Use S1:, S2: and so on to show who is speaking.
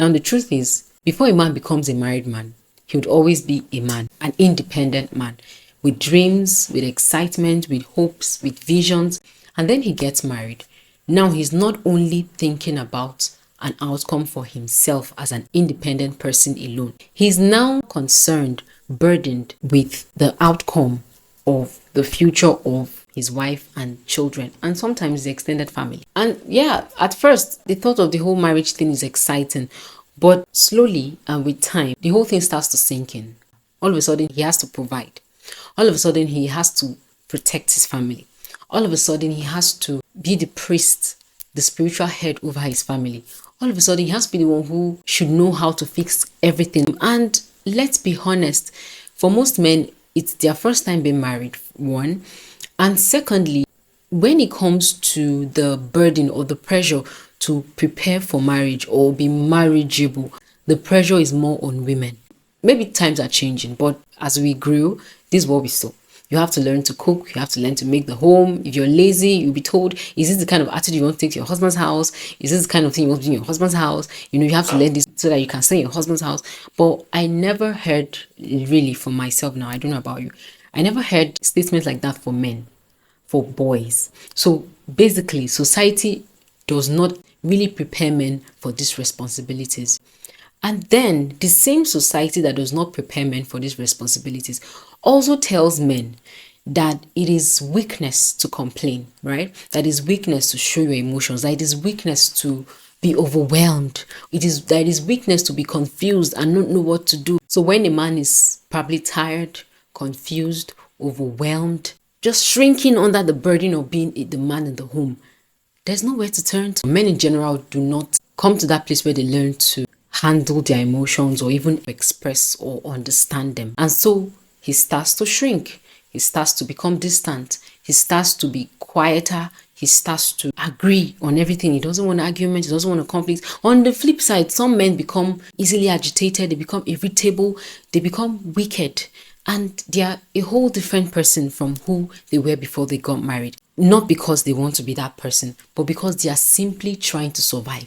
S1: Now, the truth is, before a man becomes a married man, he would always be a man, an independent man, with dreams, with excitement, with hopes, with visions. And then he gets married. Now he's not only thinking about an outcome for himself as an independent person alone. He's now concerned, burdened with the outcome of the future of his wife and children, and sometimes the extended family. And yeah, at first, the thought of the whole marriage thing is exciting, but slowly and with time, the whole thing starts to sink in. All of a sudden, he has to provide. All of a sudden, he has to protect his family. All of a sudden, he has to be the priest, the spiritual head over his family. All of a sudden, he has to be the one who should know how to fix everything. And let's be honest, for most men, it's their first time being married, one. And secondly, when it comes to the burden or the pressure to prepare for marriage or be marriageable, the pressure is more on women. Maybe times are changing, but as we grew, this is what we saw. You have to learn to cook. You have to learn to make the home. If you're lazy, you'll be told, is this the kind of attitude you want to take to your husband's house? Is this the kind of thing you want to do in your husband's house? You know, you have to learn this so that you can stay in your husband's house. But I never heard, really for myself now, I don't know about you, I never heard statements like that for men, for boys. So basically, society does not really prepare men for these responsibilities. And then the same society that does not prepare men for these responsibilities also tells men that it is weakness to complain, right? That is weakness to show your emotions. That it is weakness to be overwhelmed. That it is weakness to be confused and not know what to do. So when a man is probably tired, confused, overwhelmed, just shrinking under the burden of being the man in the home, there's nowhere to turn to. Men in general do not come to that place where they learn to handle their emotions or even express or understand them. And so he starts to shrink. He starts to become distant. He starts to be quieter. He starts to agree on everything. He doesn't want argument. He doesn't want conflict. On the flip side, some men become easily agitated. They become irritable. They become wicked. And they are a whole different person from who they were before they got married. Not because they want to be that person, but because they are simply trying to survive.